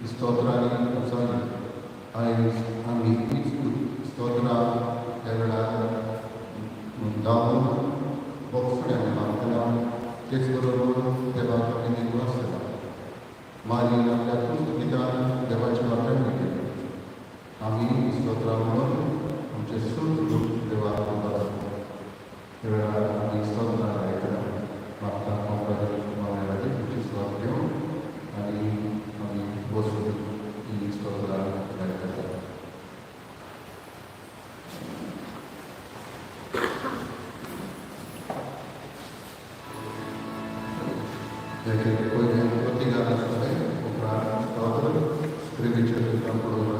स्तोत्रांनी उचाली आयज आमी तीच स्तोत्रां लावून बोक्सड्याने मारताना तेचबरोबर देवाच्या निधी वाचला मारी आपल्या पुस्तकितान देवाची वाटणी केली. आम्ही स्तोत्रावर आमचे सुख देवाला करतो. त्यावेळेला आम्ही स्तोत्राला ऐकलं मागता मावण्यासाठी तुमची स्वागत घेऊन आणि आम्ही बसून ही स्तोत्राला ऐकतात. याचे पहिले प्रतिकार असते उपरांत प्रेमीचे पुढे आणि बरोबर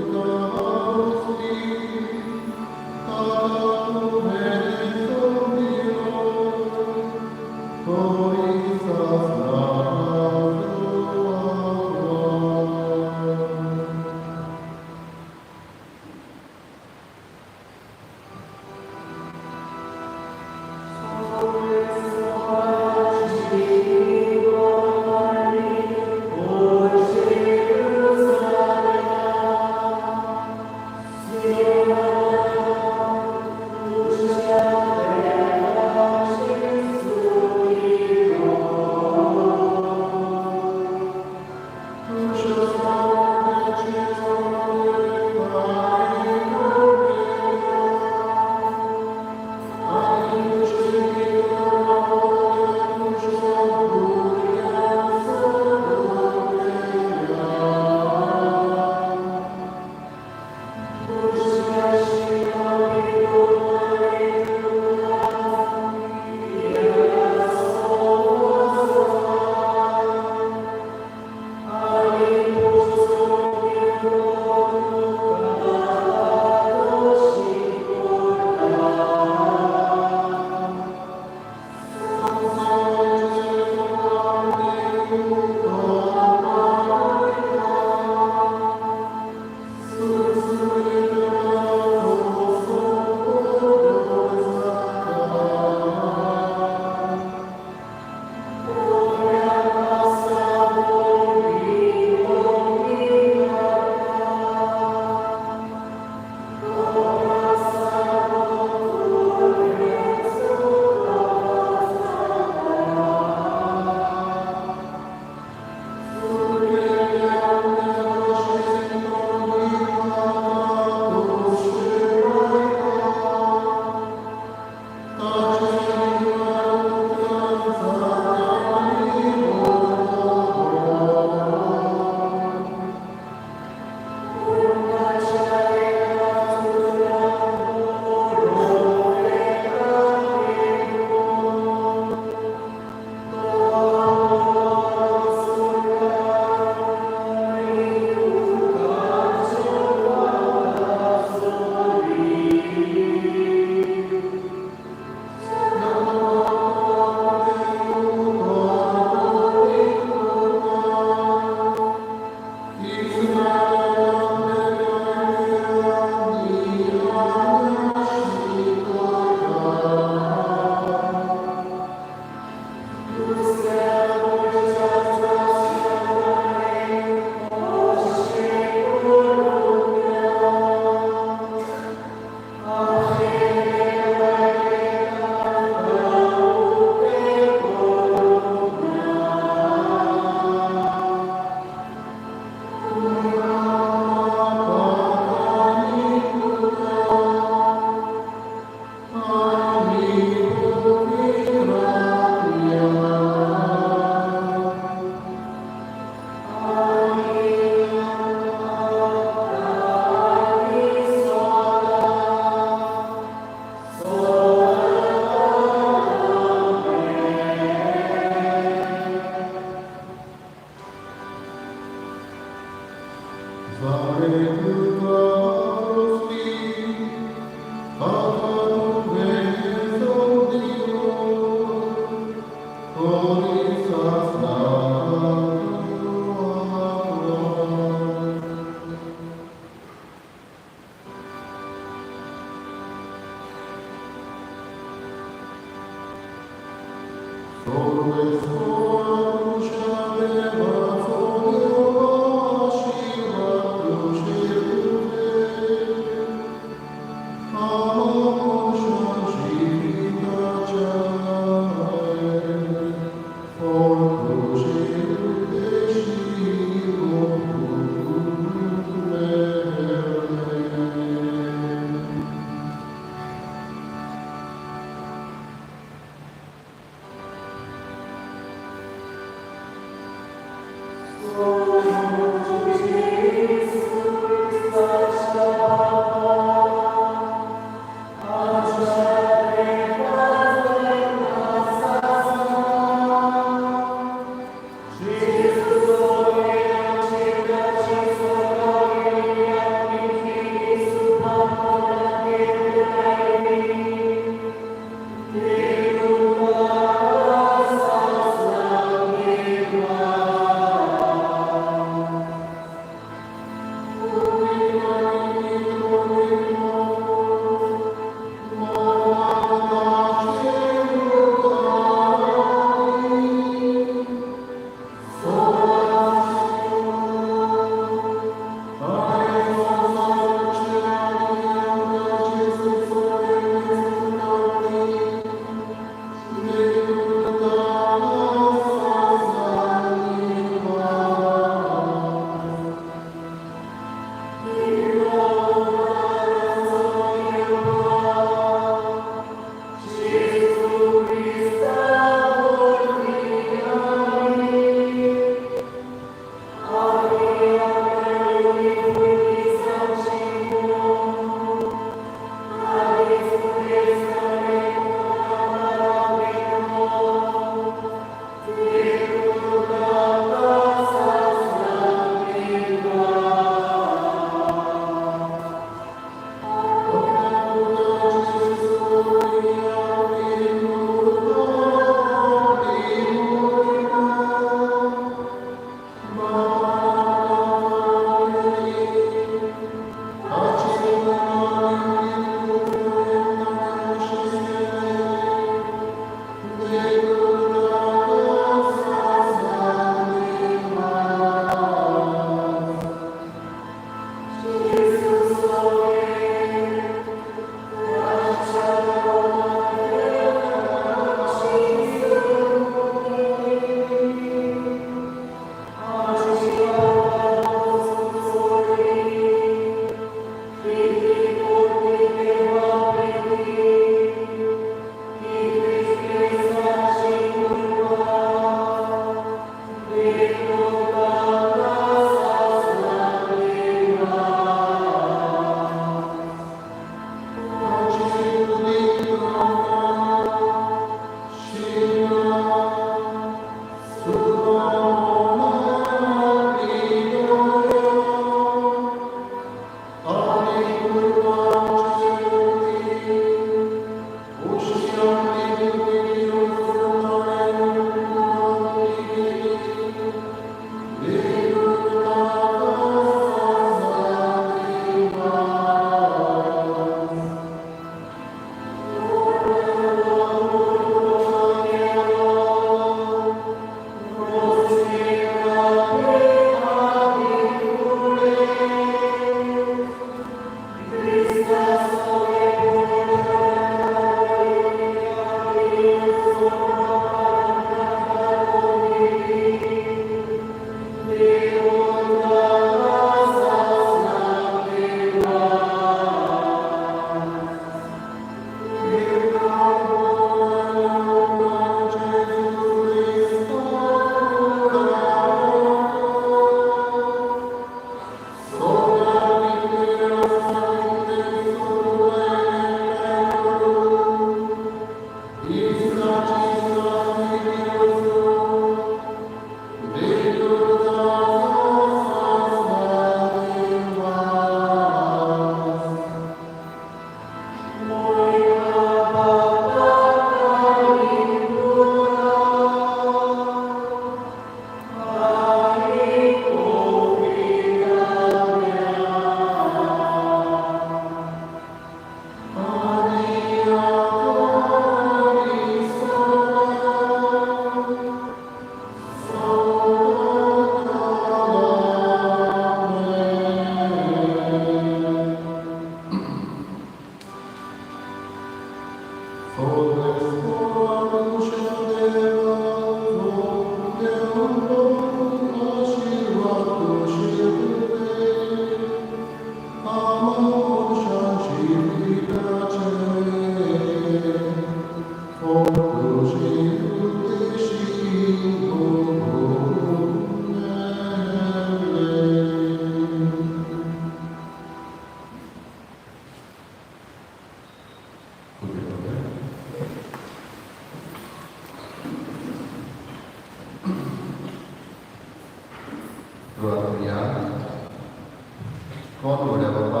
कोण वड्या बाबा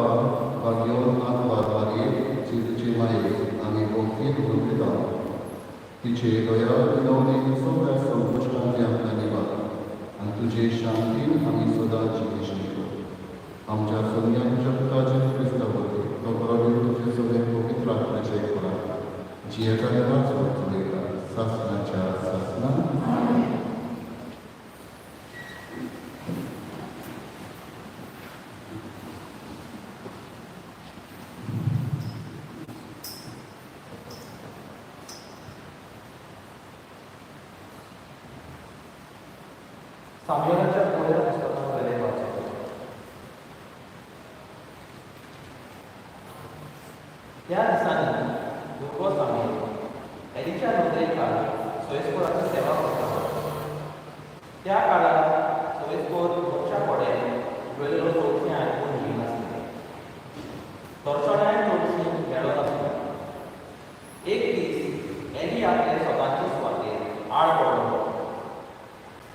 तुका घेवन आत वारवारी चिरचे माये आमी भोवती उलयता तिचे दया विनवणी सगळ्या संकश्टांनी आमकां निवार आनी तुजे शांतीन आमी सदांच जियेशीं आमच्या सगळ्यांच्या पुताचे क्रिस्तावते तो बरो तुजे सगळे पवित्र आत्म्याचे फळा जी एका देवाच उलयता सासणाच्या सासणान साम्यवाच्या पहिल्या पुस्तकामध्ये वाचतो. त्या दिसांनी दुर्गो साम्य एलिच्या नोंदणीकाळ सोयस्कोराची सेवा करता. त्या काळात सोयस्कोर मोक्षा कडेन वेगळो चवथी आयकून घेयनासले. दर्शनान चवथी मेळो नासलो. एक दीस एली आपले स्वताचे सुवातेर आड पडलो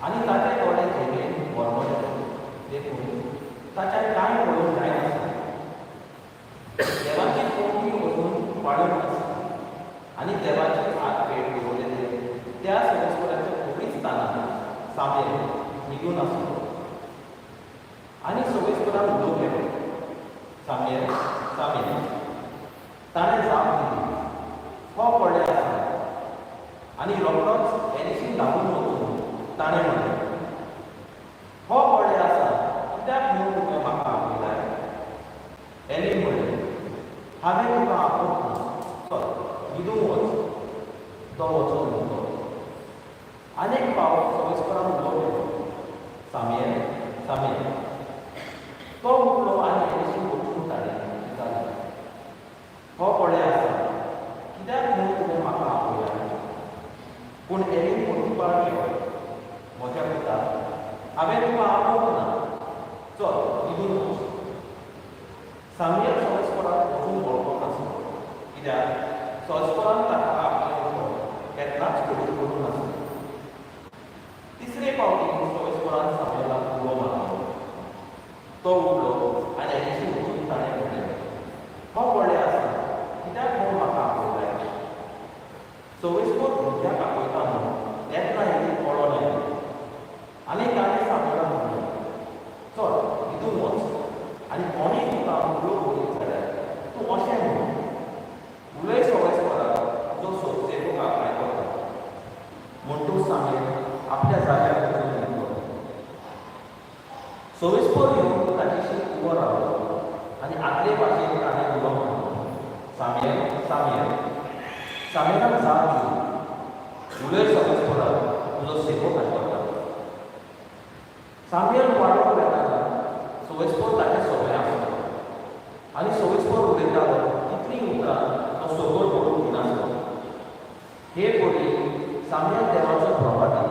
आनी ताचे थोडे झेमेन वरवडले देखून ताच्या कांय पळोवंक जायनासलें. देवाची कोंबडी वचून वाडून आसली आनी देवाचे हात पेट दवरलेले त्या सोयस्कोराच्या खबरीच स्थानार सामेल निघून आसलो आनी सोयस्कोराक उलोवंक गेलो. सामेल सामेल ताणें जाप दिली. हो पडले आसा आनी रोखडोच एलिशीन लागून वचून ताणें म्हणलें, हो पडले आसा कित्याक म्हूण तुवें म्हाका आपयलाय? एलीन म्हणलें, हांवें तुका आपोवंक ना. चल न्हिदूंक वच. तो वचून न्हिदलो. आनीक फावट सोयस्कोरान उलोवंक गेलो. सामेल सामेल तो उठलो आनी एलिशीन वचून ताणें विचारलें, हो पडले आसा कित्याक म्हूण तुवें म्हाका आपयलाय? पूण एलीन परतुपाक गेलो, म्हज्या पुता हांवें तुका आपोवंक ना. चल न्हिदून वच. साम्यल सोयस्कोराक वचून वळखलो नासलो कित्याक सोयस्कोरान ताका आपले केन्नाच कबूल करूंक नासलें. तिसरे फावटी सोयस्कोरान साम्यलाक उलो मारलो. तो उठलो आनी एलिशीन वचून ताणें म्हणलें, हो पडले आसा कित्याक म्हूण म्हाका आपयलाय? सोयस्कोर भुरग्याक आपयता न्हू तेन्ना एलीन पळो लायलो आनी ताणें साम्यलाक म्हणलें, चल न्हिदून वच आनी कोणीय तुका उलोवंक उलयत जाल्यार तूं अशें म्हण, उलय सोयस्कोराक जो सेवकाक आयकता. म्हणटूच सामेल आपल्या जाग्यार वचून न्हिदलो. सोयस्कोर येवन ताचेशी उबो रावलो आनी आदले भाशेन ताणें उलो मारलो, सामेल सामेल. सामेलाक जाप दिली, उलय सोयस्कोराक तुजो सेवक आयकता. साम्यल वाडोवंक वेताना सोयस्कोर ताचे सवय आसलो आनी सोयस्कोर उलयतालो तितली उदकां तो सोगोर पडूंक दिनासलो. हे पडी साम्यल देवाचो प्रभाती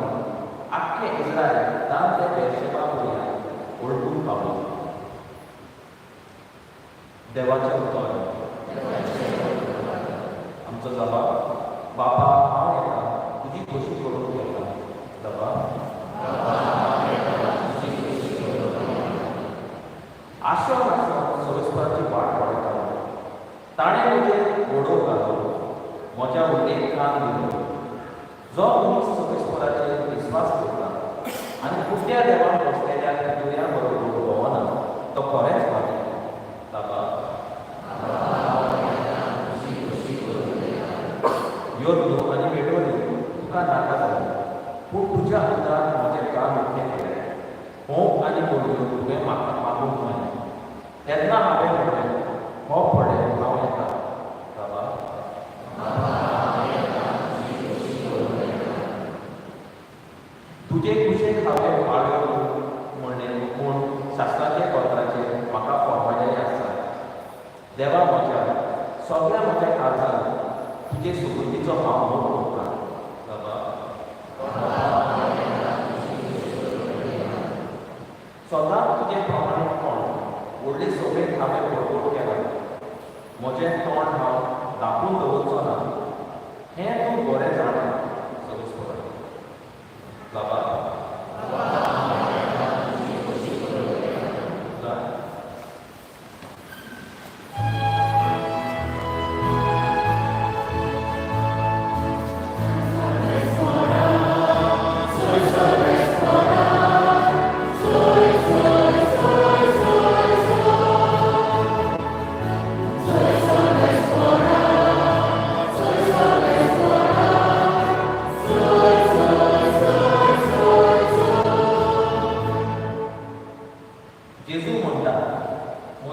आख्खे इस्रायल दान ते बेर्शेबा पर्यंत ओळखून पावलो. देवाचें उतर. आमचो जबाब, बाबा हांव येता तुजी खोशी करून घेता. जबाब, आशो आशो सोयस्कोराची वाट पळयतालो. ताणें म्हजेर ओडो घालो, म्हज्या उलयेक कान दिलो. जो मनीस सोयस्कोराचेर विस्वास करता आनी कुट्या देवान बसलेल्या दुर्या बरोबर भोंवना तो खरेंच भागी. योद्यो आनी वेटोऱ्यो तुका नाका जालें, पूण तुज्या अंगार म्हजें कान उक्तें केलें. होंव आनी बोडयो तुवें म्हाका मागूंक न्हय. तेन्ना हांवें म्हणलें, हो पडले हांव येता. बाबा तुजे कुशेक हांवें पाळ्यो म्हणलें, पूण शास्त्राचे पत्राचेर म्हाका फॉर्मालिटी आसा. देवा म्हज्या सगळ्या म्हज्या काळजान तुजे सुगुंतीचो हांव मोग करतां. सदांच तुजें प्रमाणीकपण व्हडली सभेक हांवें बळगोट केला. म्हजें तोंड हांव धांपून दवरचो ना हें तूं बरें जाणा. सोयस्कोर. बाबा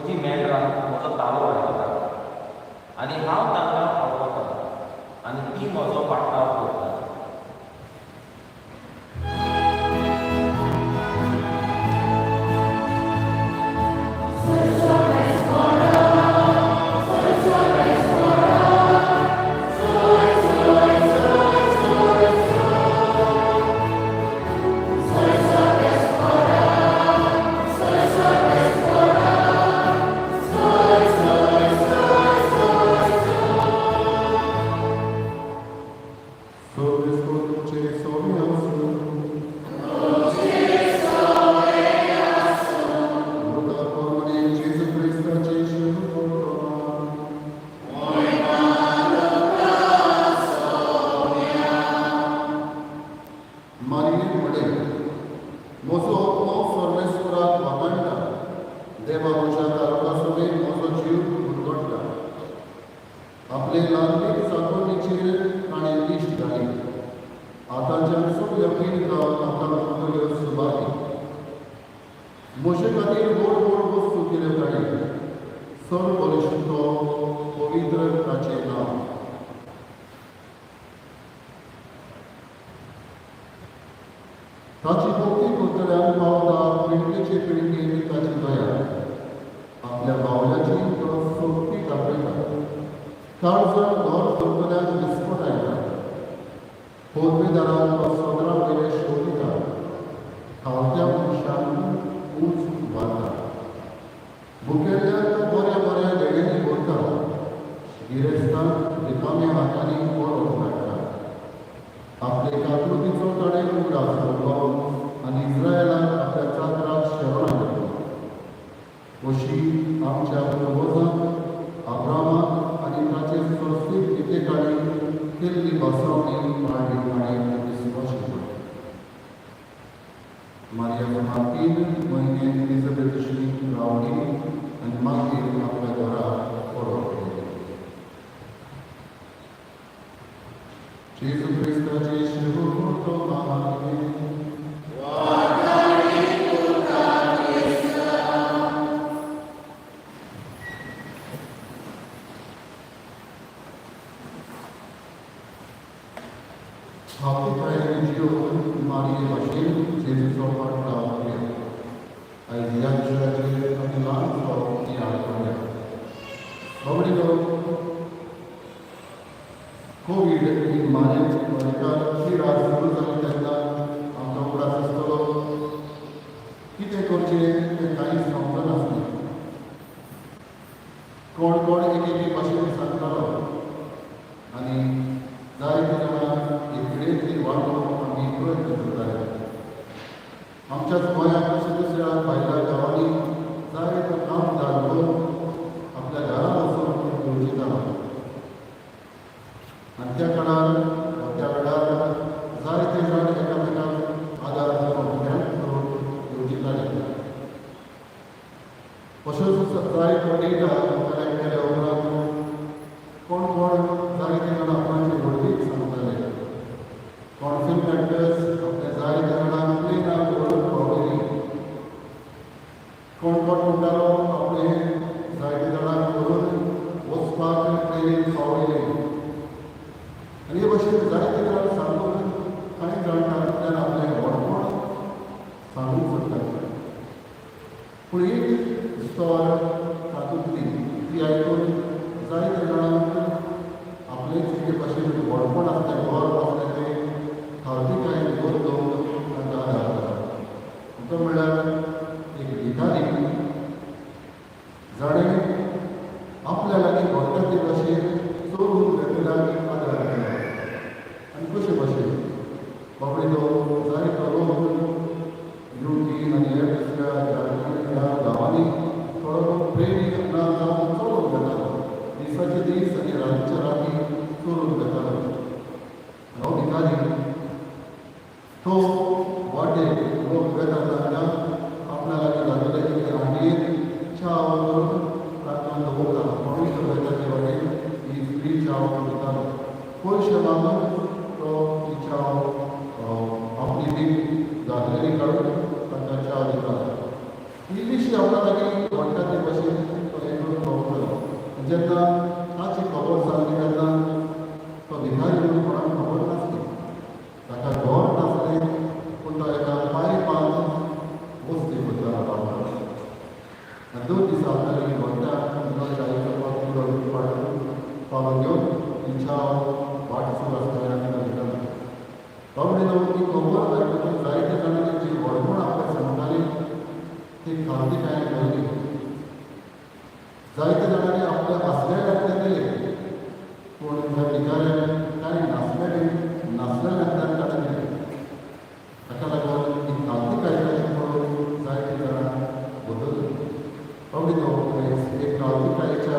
तुजी मेंढरां म्हजो तालो आयकता आनी हांव तांकां आवडटा आनी ती म्हजो पाठाव करता. आपले नागरिक साकोनीचेर ताणें दिश्ट घाली. आतांच्यान सगळ्या पिळगांव आतां आपल्यो सुवाती. म्हजे खातीर व्हड व्हड वस्तू कितें काडली. सर बलिश्ट तो पवित्र ताचें नांव. ताची भक्ती करतल्यान पावता पिळगेचे पिळगेक ताची दया. आपल्या बावल्याची तो सोबती दाखयता. काळजाक घर करतल्यान विस्फोट आयला. पोरबेदारान तो सदरा वयले शोधिता. खावट्या मनशांक उंच उबारता. भुकेल्ल्याक तो बऱ्या बऱ्या देण्यांनी भरता. गिरेस्तांक रिकाम्या हातांनी बरो काडटा. आपले काकुळतीचो ताणें उगडास धरलो आनी इस्रायेलाक आपल्या चाकराक शेवरां घातलो. अशी आमच्या पुर्वजांक अब्रामाक आनी ताचे संस्कृत पितेकांनी केल्ली बसवणी पाळली ताणें विस्वास केलो. मारयामा 3 म्हयने एलिझाबेथशी रावली आनी मागीर आपल्या घरा परत गेली. जेजू क्रिस्ताचे शिवभक्त महात्मे हाती पांयांनी जियोन मारये भाशेन जेजूचो पाठ लावले. आयज ह्या विशयाचेर आमी ल्हानसो नियाळ करूया. बाबडीनो, कोवीड ही महामारी गोंयकार रात सुरू जाली तेन्ना आमकां उगडास आसतलो. कितें करचें तें कांयच समजून नासलें. कोण कोण एक भाशेन सांगतालो आनी जायते जाणां एकडेच वाडोवंक आमी प्रयत्न करताले. आमच्याच गोंयांत अशें दुसऱ्या भायल्या गांवांनी जायतो काम जालो आपल्या घरांत वचून येवजितालो. आनी त्या काळार त्या वेळार जायते जाण एकामेकांक आदार करून हेल्प करून येवजिताले. अश्योच जायतो डेटा कलेक्ट केल्या उपरांत कोण कोण जायते जाण आपणाचे व्हडवीक सांगताले. कॉन्फिनमेंटर्स आपल्या जायते जाणांक प्लेनाक व्हरून पावयली. कोण कोण म्हणटालो आपले जायते जाणांक व्हरून वचपाक ट्रेनीन पावयले. आनी हे भाशेन जायते जाण सांगून कांय जाण तातूंतल्यान आपलें व्हडपण सांगूंक सोदतात. पूण एक स्टोर तातूंतली ती आयकून जायते जाणांक आपलेच कितें भाशेन व्हडपण आसलें गर्व आसलें तें थार्तिकायेन भर दवरून तांकां आदार करता. तो म्हणल्यार एक भिकारी जाणें आपल्या लागीं घडटा ते भाशेन चोरून घेतल्याक आदार केला. आनी कशे भाशेन बाबडीनो जायतो लोक यूपी आनी हेर दुसऱ्या ह्या गांवांनी थोडो प्रेमीक ना जावन चोरून घेतालो. दिसाचे दीस आनी रातचे राती चोरून घेतालो. हो भिकारी तो वाटेक लोक वेता तेन्ना आपल्या लागीं घातलेले कितें हांडयेन च्या करून तातूंत दवरतालो. मनुश्य वेता ते वाटेन ही फ्री च्या दितालो. पयशे मागून तो ती च्या आपली बीक घातलेली काडून तांकां च्या दितालो. इल्लीशी आपल्या लागीं वाडटा ते भाशेन जेन्ना ताची खबर जाल्ली तेन्ना तो भिकारी म्हणून कोणाक खबर नासली. ताका घर नासलें पूण तो एका पायपान वस्ती करतालो रावतालो. आनी 2 दीस जातालीं व्हडल्या शाळेचो पालो घेवन तेंच्या वाट सुरू आसतना वयतालो. बाबडे जावन ती खबर आयकून जायते जाणांनी जी व्हडपण आपल्या सांगताली ती खावटी कांय घाली. जायते जाणांनी आपल्या आसल्या घातले दिले पूण त्या भिकाऱ्यान कांय नासल्यानंतर ताणें दिले. ताका लागून ही खावटी कायद्याची पळोवन जायते जाणां बदलली. बाबडे जावन एक खावटी कायच्या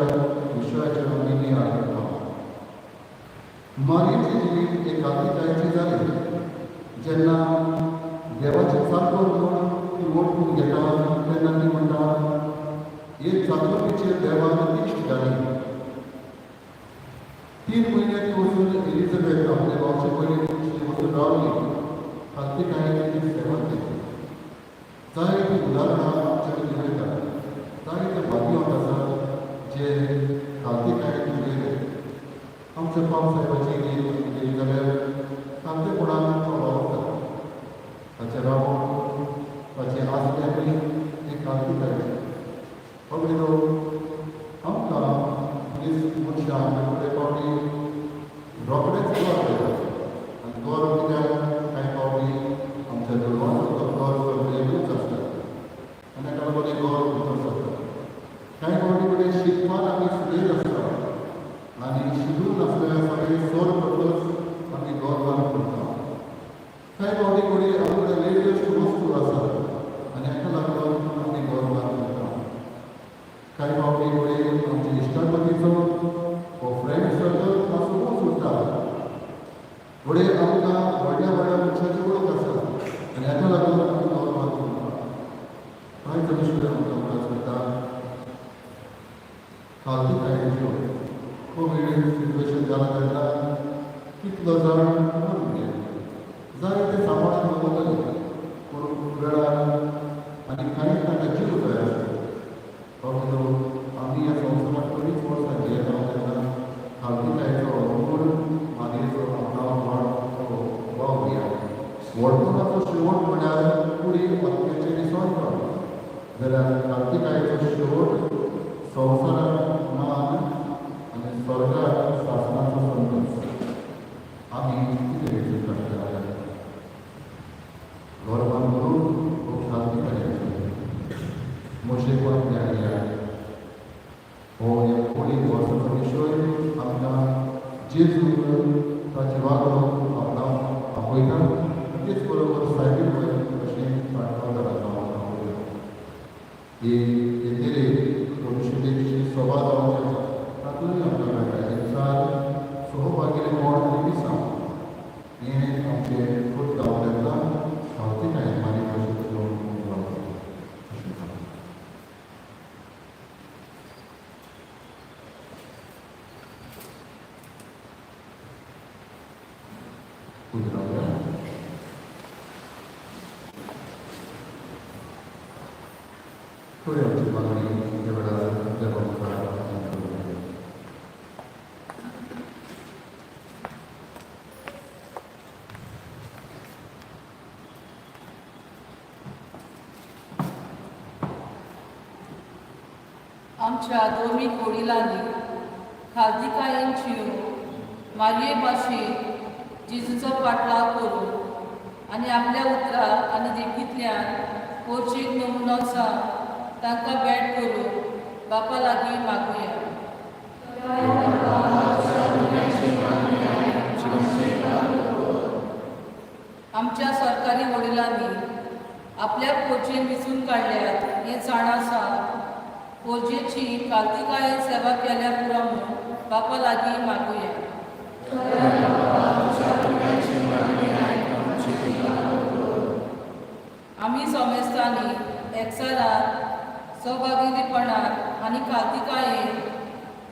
विशयाचेर आमी आयकता. मारयेची जिवीत एक खावटी कायची जाली. जेन्ना देवाची चाकर म्हणून ती ओळखून घेता तेन्ना ती म्हणटा एक चाकरीचेर देवान इश्ट घाली. 3 म्हयने ती वचून एलिझाबेथ आपल्या गांवचे पयलीं वचून रावली. खावटी कायची ती सेवा केली. जायतीं उदाहरणां आमचे कडेन मेळटात. जायते भाग्यवंत आसात जे खावटी कायेन गेले. आमचे पाव साहेबाची गेली जाल्यार खावटेपणान तो रावता. ताचें रावण ताची आसल्यानी ती खावटी कायची. बाबडे आमकां मनशां कडेन पावटी रोखडेंच घर करता. आनी घर कित्याक कांय पावटी आमच्या धर्माचो घर वेगळूच आसता आनी ताका लागून एक घर भितर आसता. कांय पावटी कडेन शिकपाक आमी सुदैर आसता आनी शिकून नासल्यार सगळें सोर करतच आमी घर बांदून करता. कांय पावटी कडेन आमी कडेन वेगवेगळ्यो वस्तू आसात आनी हाका लागून आमी घर बांदून करता. कांय पावटी कडेन आमच्या इश्टागतीचो हो फ्रेंड सर्कल मातसो उरता. फुडें आमकां व्हडल्या व्हडल्या मनशाची वळख आसा आनी हाका लागून आमी घर बांदून करता. कांय तरेच्यो आमकां वळख करता. खावटी कायद्याच्यो कोवीड सिट्युएशन जालां तेन्ना कितलो जाण मरून गेले. जायते सांबाळून दवरलेले पूण वेळार आनी कांय ताका जीव जाय आसलो. बाबडे आमी ह्या संवसारांत बरींच वर्सां जियेता तेन्ना खावटी कायेचो गूण मागीर आपणाव वाव घेया. व्हडपणाचो शेवट म्हळ्यार कुडी हत्याचेर विसवण जाल्यार खावटी कायेचो शेवट संवसारांत मान आनी स्वर्गांत शासनाचो संतोश. आमी कितें वेंचून काडटा घर बांदून हो खावटी कायेचो मोशेपण न्याय हो एक कोडी वर्साचो विशय आमकां जेजून ताची वागणूक आपणाक आपयता. तेच बरोबर सायबीण अशें पाठवताना ही तेजेर कोणशेची सभा जावंक तातूंय आमकां मेळटा. हिंसार सहभागी कोण दिसा हें आमचें खूब जावं येता. खावटी कांय मारीक अशें करून थोडी आमची मागणी त्या वेळार देवाक आमच्या धर्मीक वडिलांनी खावटी कायेंच्यो मारये भाशेन जेजूचो पाटलाव करून आनी आपल्या उतरां आनी देखींतल्यान पोरचेक नमुनो आसा तांकां भेट करून बापा लागीं मागुया. आमच्या सरकारी वडिलांनी आपल्या पोरचेन विचून काडल्यात हें जाण आसा. पोरचेची खावटी कायेन सेवा केल्या पुरो म्हूण बापा लागीं मागुया. आमी सोमेस्तांनी एकचारात सहभागीपणांत आनी खावटी कायेन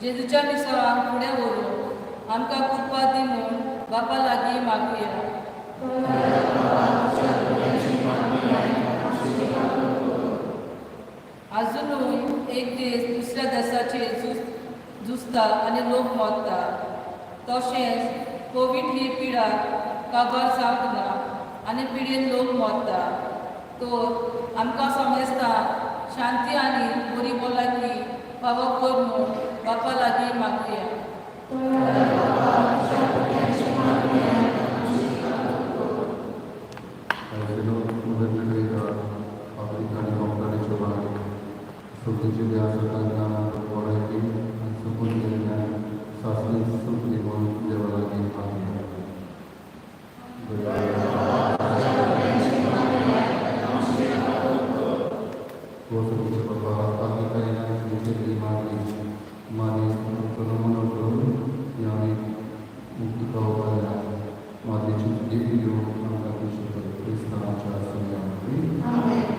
जेजूच्या मिसळांक फुडें व्हरून आमकां कृपा दी म्हूण बापा लागीं मागुया. आजुनूय एक दीस दुसऱ्या देशाचेर झुजता आनी लोक मोडटा. तशेंच कोवीड ही पिडा काबार जावंक ना आनी पिडीन लोक मोडटा. तर आमकां समजता शांती आनी बरी भलायकी फावो कर म्हूण बापा लागीं मागुया. Sufficiente de acercar por aquí, suficiente sasli suprimun de valaki amin. Cosa dice papà, anche caina dice prima di mani sono yani mukti ka upaya ma dice di io non capisce per questa Amen.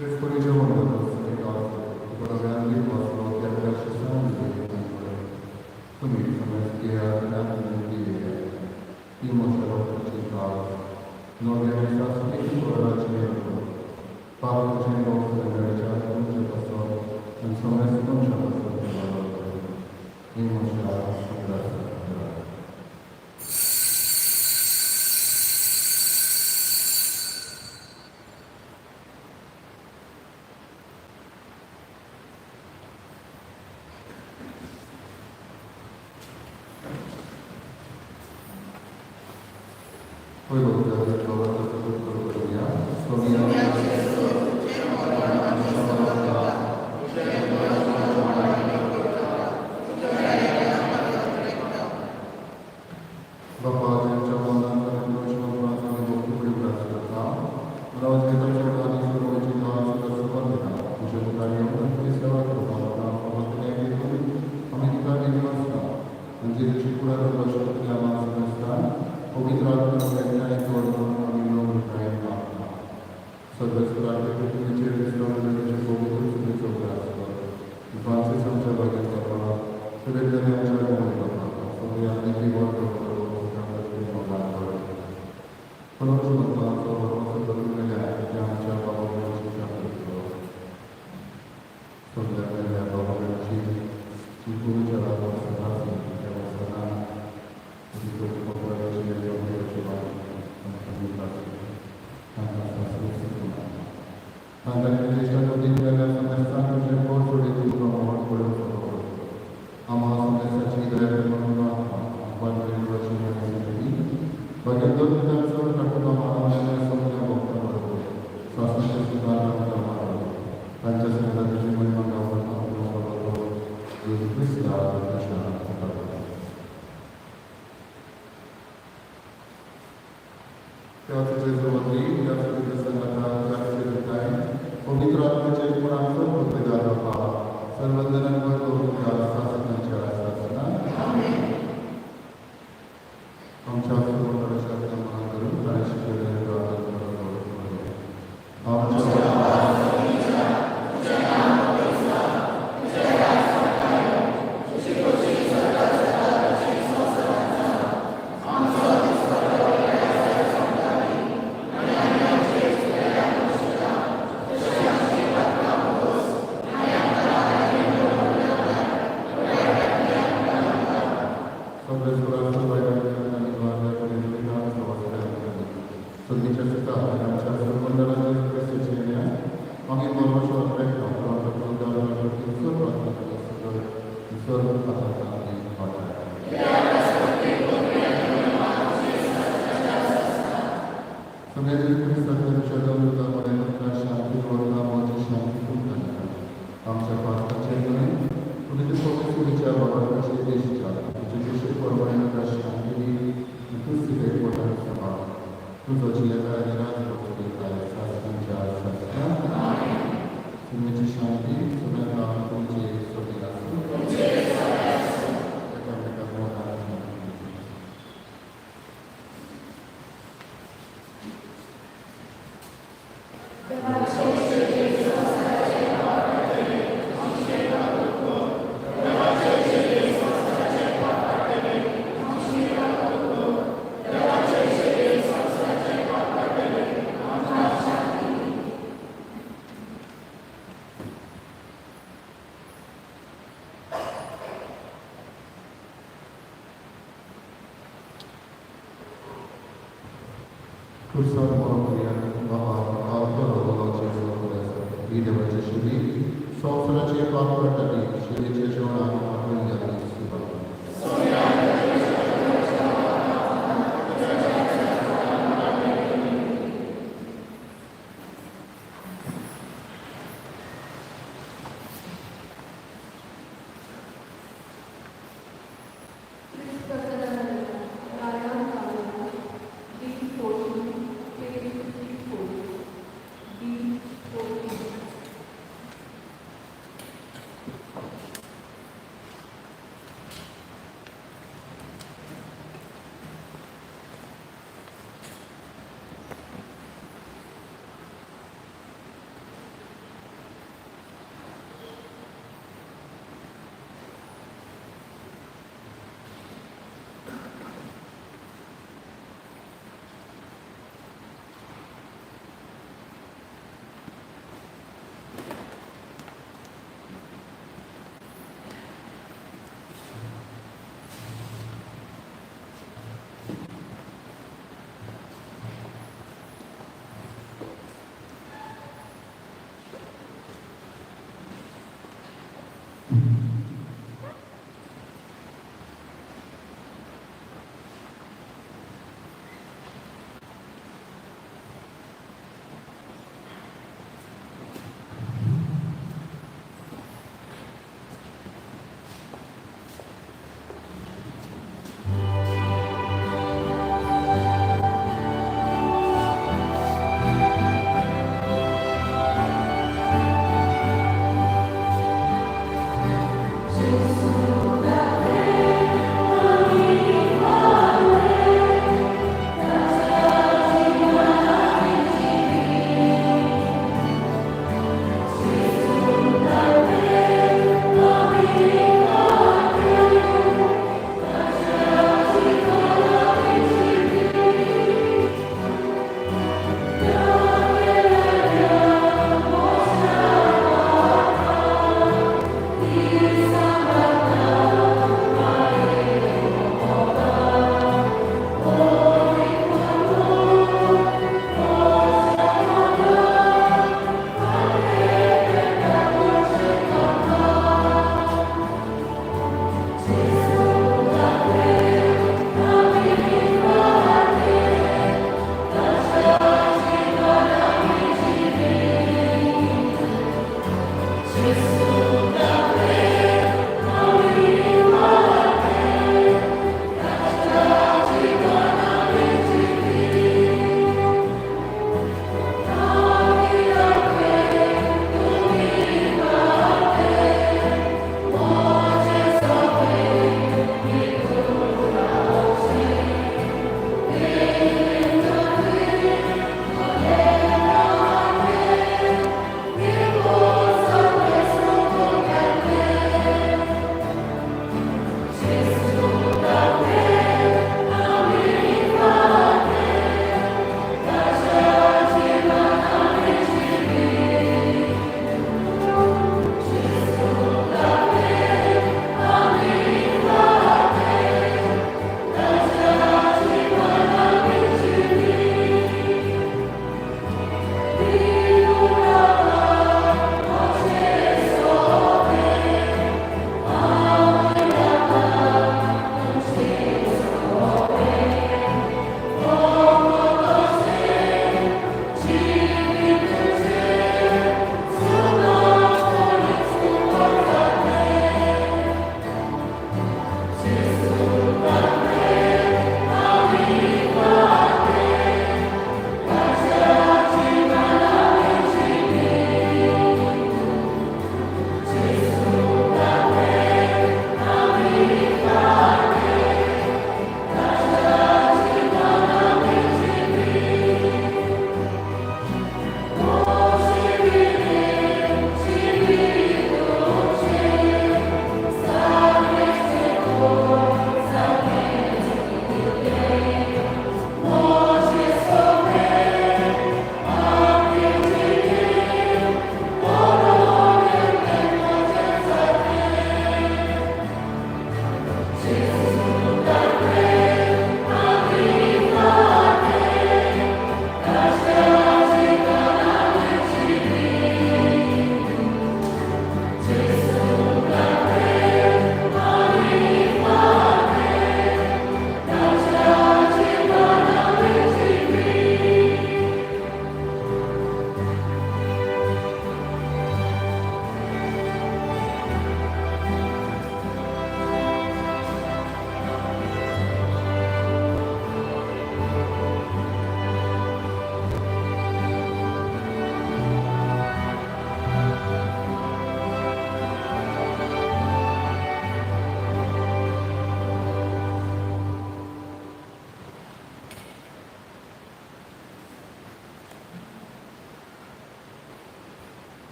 Vescovice Wondros, Ricardo, Guadagnari, Vostro, Chiara, Cesare, Sumit, Samestia, Natantia, Timo, Shalom, Chicago, Novia, Sassi, Coracino, Pablo, Cino, America, Concepasso, and Somes, Concepasso, Timo, Shalom, Grazie. Poi lo potete trovare tutto quello che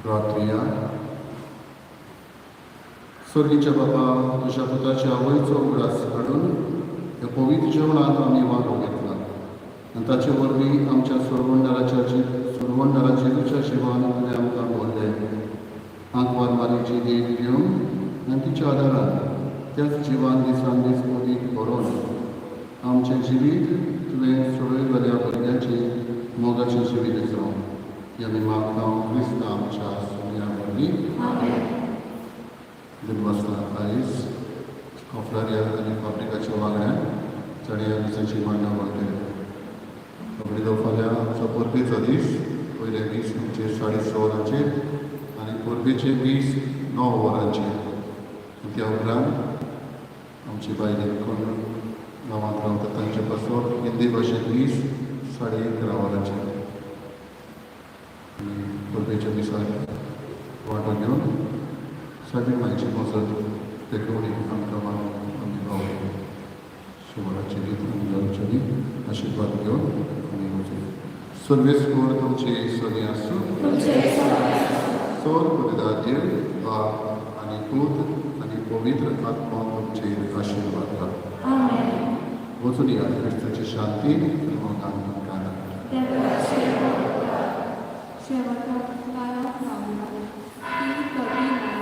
प्रार्थया स्वर्गीच्या बाबा तुझ्या पुताच्या आवयचो उगडास काडून ह्या पवित्र जेवणात आमी वांटो घेतला आनी ताचे वरवीं आमच्या सोडवंडारा जेजूच्या जिवान तुवें आमकां बोल्लें आंकवार मारीची देख घेवन आनी तिच्या आदारान त्याच जिवान दिसान दीस अदीक बरोवन आमचें जिवीत तुवें सोडयलेल्या भुरग्यांची मोगाचें जिवीत जावं ह्या निमाक हांव क्रिस्तांव आमच्या सोन्या वरवीं दिवसला आयज कॉफ्रारिया आनी पब्लिकाच्या वांगड्यान चडया दिसाची मांडा वळटले कबड्डी फाल्यां आमचो परबेचो दीस पयले दीस आमचे 6:30 वरांचेर आनी परबेचे दीस 9 वरांचेर त्या उपरांत आमची बायलेन कोण गांवांत रावता तांचे पासत हिंदी भाशेन दीस 11:30 वरांचेर परबेच्या दिसाक वांटो घेवन साडी मायची मजत ते कवडी आमकां आमी भाव शुभराची गीत आनी आशीर्वाद घेवन आमी वचून सर्वेस्कोर तुमचे सोनी आसूं सोर पुरिदा देव बाप आनी पूत आनी पवित्र आत्मा तुमचेर आशिर्वाद घाल वचून या क्रिस्ताची शांती मोगान तुमकां शेवटाक लायक लावला ती कधी